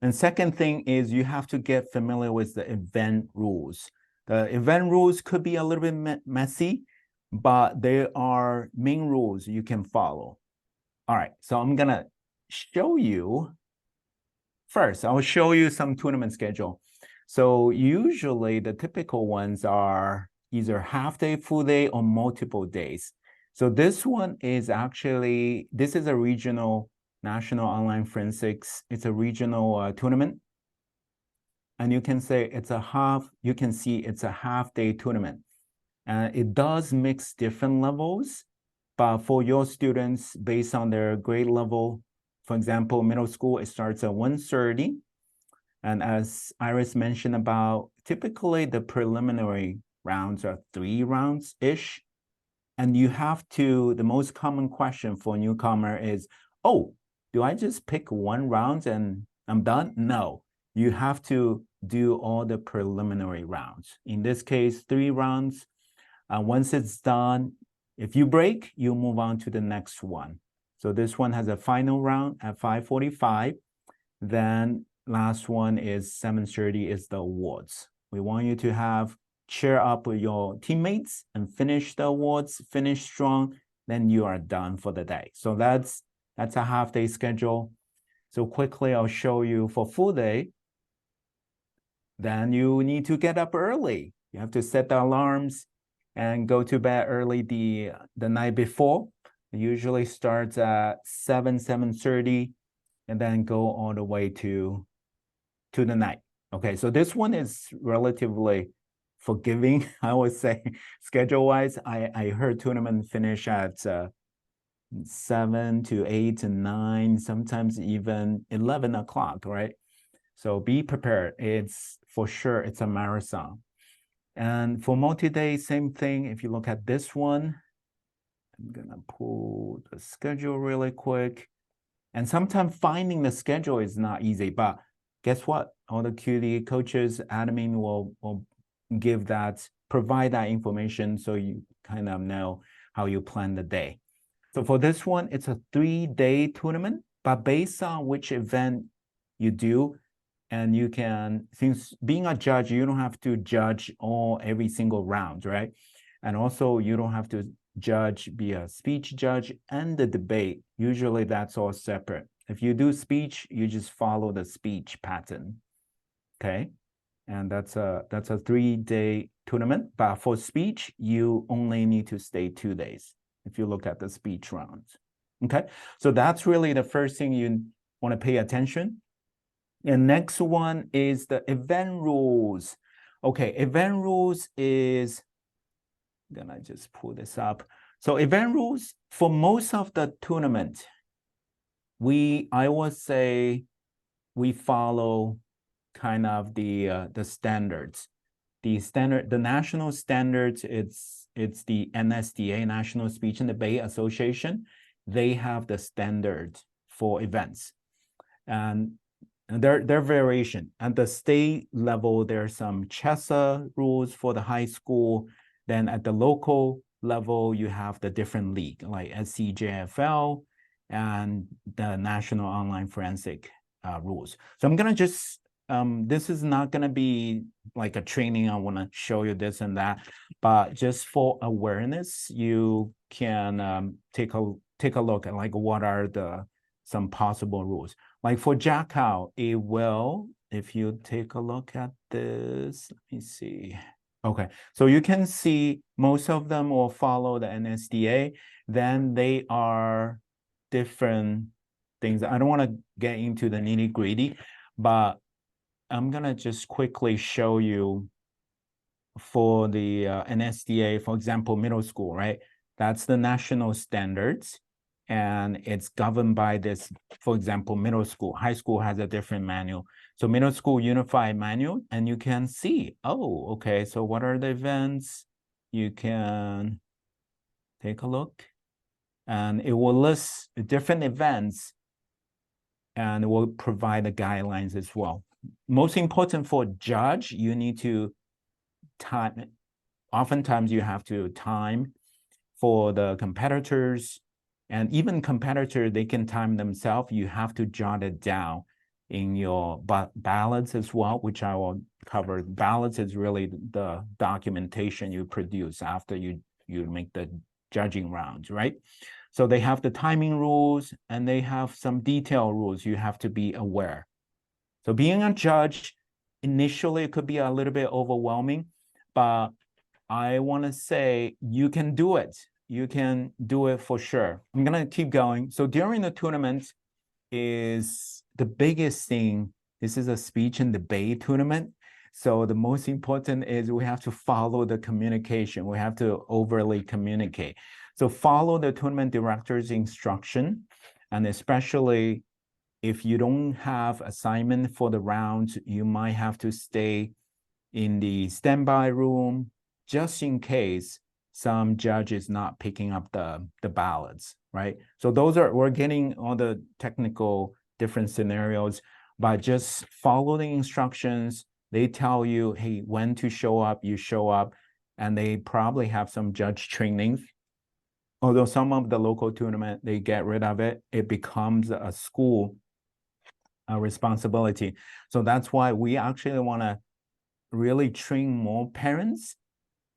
And second thing is you have to get familiar with the event rules. The event rules could be a little bit messy, but there are main rules you can follow. All right, so I'm gonna show you. First, I'll show you some tournament schedule. So usually the typical ones are either half day, full day, or multiple days. So this one is actually, this is a regional National Online Forensics. It's a regional tournament. And you can say it's a half, you can see it's a half day tournament. And it does mix different levels, but for your students, based on their grade level, for example, middle school, it starts at 1:30. And as Iris mentioned about, typically the preliminary rounds are 3 rounds-ish. And you have to, the most common question for a newcomer is, oh, do I just pick 1 round and I'm done? No, you have to do all the preliminary rounds. In this case, 3 rounds. Once it's done, if you break, you move on to the next one. So this one has a final round at 5:45. Then last one is 7:30 is the awards. We want you to cheer up with your teammates and finish the awards, finish strong, then you are done for the day. So that's a half day schedule. So quickly, I'll show you for full day. Then you need to get up early. You have to set the alarms and go to bed early the night before. It usually starts at 7:30, and then go all the way to the night. Okay, so this one is relatively forgiving, I would say, schedule-wise. I heard tournament finish at 7 to 8 to 9, sometimes even 11 o'clock, right? So be prepared. It's for sure, it's a marathon. And for multi-day, same thing. If you look at this one, I'm gonna pull the schedule really quick. And sometimes finding the schedule is not easy, but guess what? All the QD coaches, admin will provide that information so you kind of know how you plan the day. So for this one, it's a 3-day tournament, but based on which event you do, and you can, since being a judge, you don't have to judge every single round, right? And also you don't have to be a speech judge and the debate. Usually that's all separate. If you do speech, you just follow the speech pattern, okay? And that's a 3-day tournament, but for speech, you only need to stay 2 days if you look at the speech rounds, okay? So that's really the first thing you want to pay attention. And next one is the event rules. Okay, event rules is, then I just pull this up. So event rules for most of the tournament, I would say we follow kind of the standards. The national standards, it's the NSDA, National Speech and Debate Association. They have the standard for events. And their variation. At the state level, there's some CHESA rules for the high school. Then at the local level, you have the different league like SCJFL and the National Online Forensic rules. So I'm gonna just, this is not gonna be like a training. I wanna show you this and that, but just for awareness, you can take a look at like what are some possible rules. Like for Jackal, it will, if you take a look at this, let me see. Okay, so you can see most of them will follow the NSDA. Then they are different things. I don't want to get into the nitty-gritty, but I'm gonna just quickly show you for the NSDA, for example, middle school, right? That's the national standards. and it's governed by this, for example, middle school. High school has a different manual. So middle school unified manual, and you can see, oh, okay, so what are the events? You can take a look, and it will list different events, and it will provide the guidelines as well. Most important for judge, you need to time. Oftentimes you have to time for the competitors, and even competitor, they can time themselves. You have to jot it down in your ballots as well, which I will cover. Ballots is really the documentation you produce after you make the judging rounds, right? So they have the timing rules, and they have some detailed rules you have to be aware. So being a judge, initially it could be a little bit overwhelming, but I want to say you can do it. You can do it for sure. I'm going to keep going. So during the tournament is the biggest thing. This is a speech and debate tournament. So the most important is we have to follow the communication. We have to overly communicate. So follow the tournament director's instruction, and especially if you don't have assignment for the round, you might have to stay in the standby room just in case some judge is not picking up the ballots, right? So those are, we're getting all the technical different scenarios, but just follow the instructions. They tell you, hey, when to show up, you show up, and they probably have some judge training. Although some of the local tournament, they get rid of it, it becomes a school responsibility. So that's why we actually want to really train more parents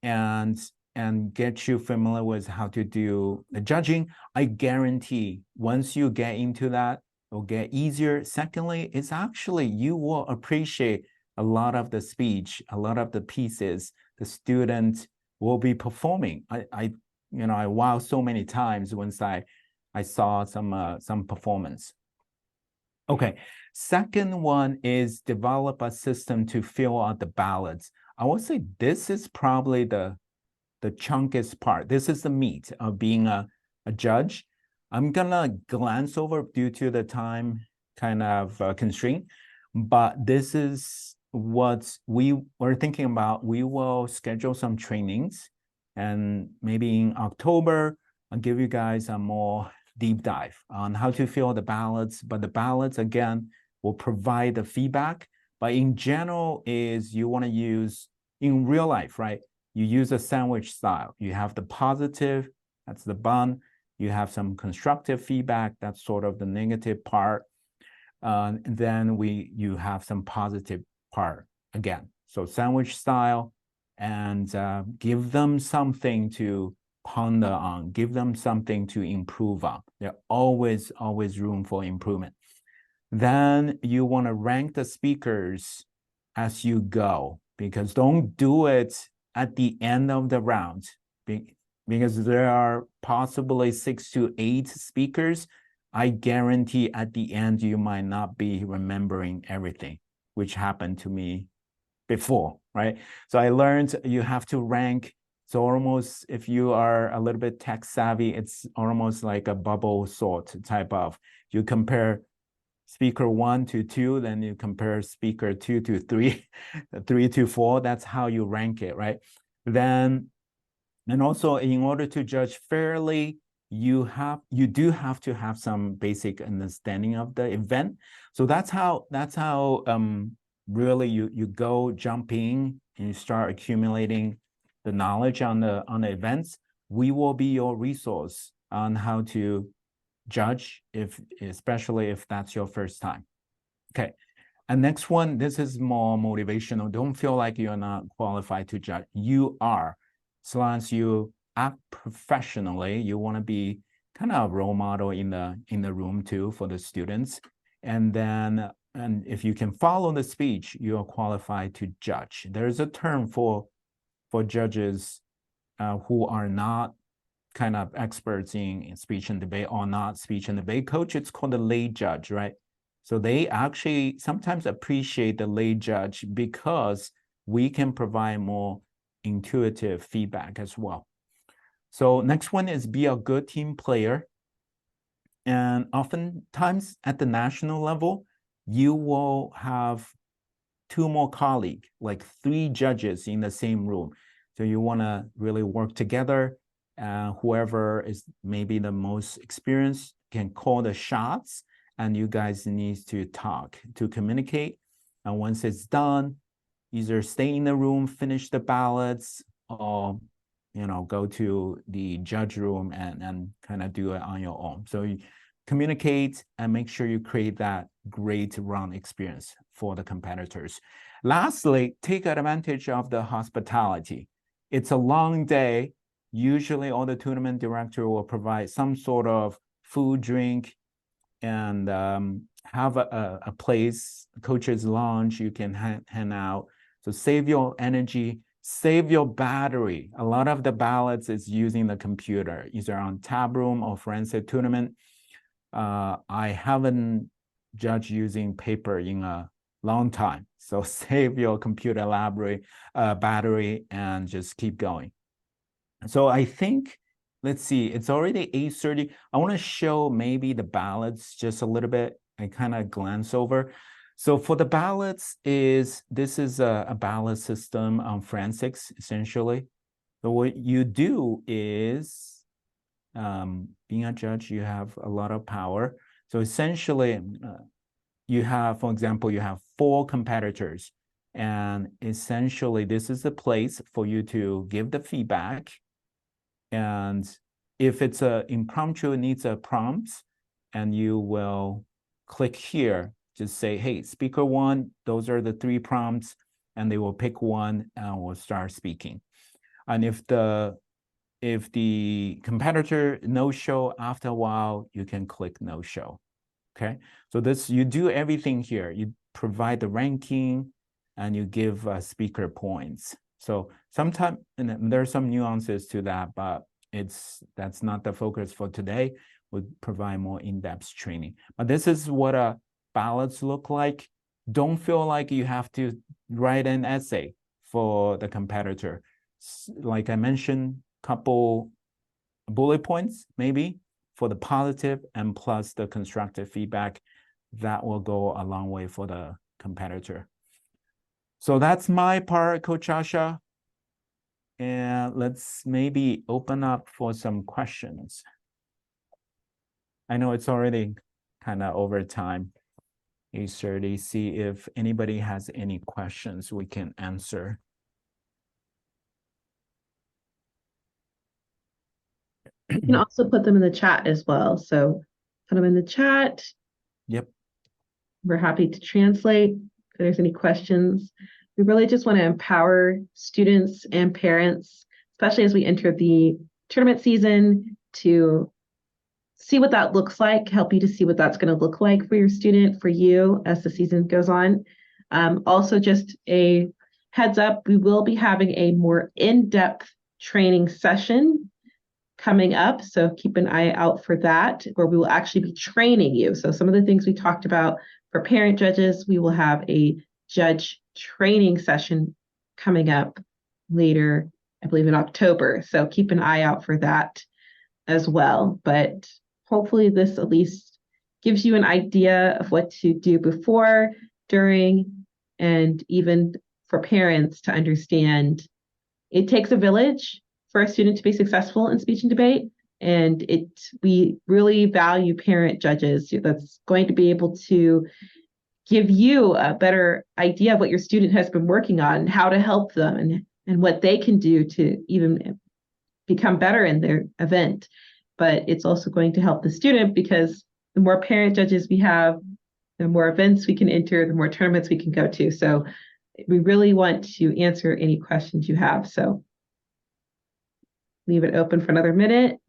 and get you familiar with how to do the judging. I guarantee once you get into that, it'll get easier. Secondly, it's actually, you will appreciate a lot of the speech, a lot of the pieces the student will be performing. I wow so many times once I saw some performance. Okay, second one is develop a system to fill out the ballots. I would say this is probably the chunkiest part. This is the meat of being a judge. I'm gonna glance over due to the time kind of constraint, but this is what we were thinking about. We will schedule some trainings, and maybe in October, I'll give you guys a more deep dive on how to fill the ballots. But the ballots, again, will provide the feedback. But in general is you want to use, in real life, right? You use a sandwich style. You have the positive, that's the bun. You have some constructive feedback, that's sort of the negative part. And then you have some positive part again. So sandwich style, and give them something to ponder on, give them something to improve on. There's always room for improvement. Then you want to rank the speakers as you go, because don't do it at the end of the round, because there are possibly 6 to 8 speakers. I guarantee at the end you might not be remembering everything, which happened to me before, right? So I learned you have to rank. So almost, if you are a little bit tech savvy, it's almost like a bubble sort type of, you compare speaker 1 to 2, then you compare speaker 2 to 3, 3 to 4. That's how you rank it, right? Then, and also in order to judge fairly, you do have to have some basic understanding of the event. So that's how really you go jump in and you start accumulating the knowledge on the events. We will be your resource on how to judge, especially if that's your first time. Okay, and next one, this is more motivational. Don't feel like you're not qualified to judge. You are. So long as you act professionally, you want to be kind of a role model in the room too for the students. And then, and if you can follow the speech, you are qualified to judge. There's a term for judges who are not kind of experts in speech and debate, or not speech and debate coach. It's called a lay judge, right? So they actually sometimes appreciate the lay judge because we can provide more intuitive feedback as well. So next one is be a good team player. And oftentimes at the national level, you will have two more colleagues, like 3 judges in the same room. So you want to really work together. Whoever is maybe the most experienced can call the shots, and you guys need to talk, to communicate. And once it's done, either stay in the room, finish the ballots, or go to the judge room and kind of do it on your own. So you communicate and make sure you create that great round experience for the competitors. Lastly, take advantage of the hospitality. It's a long day. Usually all the tournament director will provide some sort of food, drink, and have a place, coach's lounge, you can hang out. So save your energy, save your battery. A lot of the ballots is using the computer, either on tab room or forensic tournament. I haven't judged using paper in a long time. So save your computer library, battery, and just keep going. So I think, let's see, it's already 8:30. I want to show maybe the ballots just a little bit. I kind of glance over. So for the ballots this is a ballot system on forensics, essentially. So what you do is, being a judge, you have a lot of power. So essentially, you have, for example, you have 4 competitors. And essentially, this is the place for you to give the feedback. And if it's a impromptu, it needs a prompt, and you will click here, just say, hey, speaker 1, those are the 3 prompts, and they will pick one and will start speaking. And if the competitor no show, after a while, you can click no show. Okay, so this, you do everything here. You provide the ranking and you give speaker points. So sometimes there are some nuances to that, but that's not the focus for today. We'll provide more in-depth training. But this is what ballots look like. Don't feel like you have to write an essay for the competitor. Like I mentioned, couple bullet points maybe for the positive and plus the constructive feedback. That will go a long way for the competitor. So that's my part, Coach Asha. And let's maybe open up for some questions. I know it's already kind of over time, 8:30. See if anybody has any questions we can answer.
You can also put them in the chat as well. So put them in the chat.
Yep.
We're happy to translate if there's any questions. We really just want to empower students and parents, especially as we enter the tournament season, to see what that looks like, help you to see what that's going to look like for your student, for you as the season goes on. Also, just a heads up, we will be having a more in-depth training session coming up. So keep an eye out for that, where we will actually be training you. So some of the things we talked about for parent judges, we will have a judge training session coming up later, I believe in October. So keep an eye out for that as well. But hopefully this at least gives you an idea of what to do before, during, and even for parents to understand it takes a village for a student to be successful in speech and debate. And we really value parent judges that's going to be able to give you a better idea of what your student has been working on, how to help them, and what they can do to even become better in their event. But it's also going to help the student, because the more parent judges we have, the more events we can enter, the more tournaments we can go to. So we really want to answer any questions you have. So leave it open for another minute.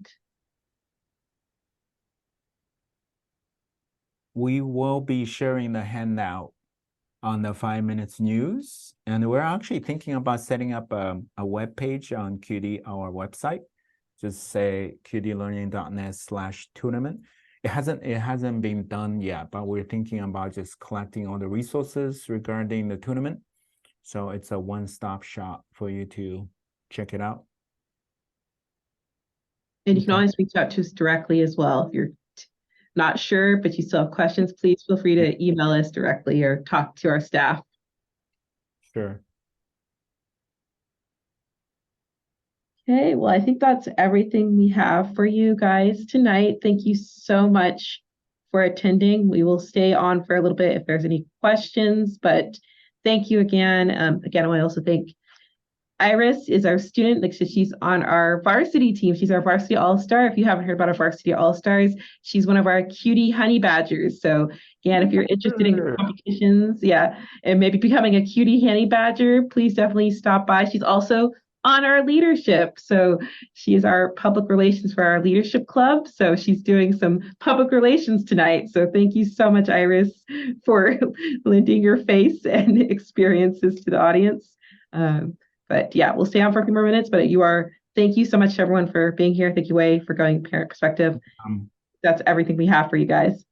We will be sharing the handout on the 5 minutes news. And we're actually thinking about setting up a web page on QD, our website. Just say qdlearning.net/tournament. It hasn't been done yet, but we're thinking about just collecting all the resources regarding the tournament. So it's a one-stop shop for you to check it out.
And you can always reach out to us directly as well if you're not sure, but you still have questions, please feel free to email us directly or talk to our staff.
Sure.
Okay, well, I think that's everything we have for you guys tonight. Thank you so much for attending. We will stay on for a little bit if there's any questions, but thank you again. Again, I want to also thank Iris is our student. Like, so she's on our varsity team. She's our varsity all-star. If you haven't heard about our varsity all-stars, she's one of our cutie honey badgers. So again, if you're interested in competitions, yeah, and maybe becoming a cutie honey badger, please definitely stop by. She's also on our leadership. So she is our public relations for our leadership club. So she's doing some public relations tonight. So thank you so much, Iris, for lending your face and experiences to the audience. But yeah, we'll stay on for a few more minutes, but thank you so much to everyone for being here. Thank you, Wei, for going parent perspective. That's everything we have for you guys.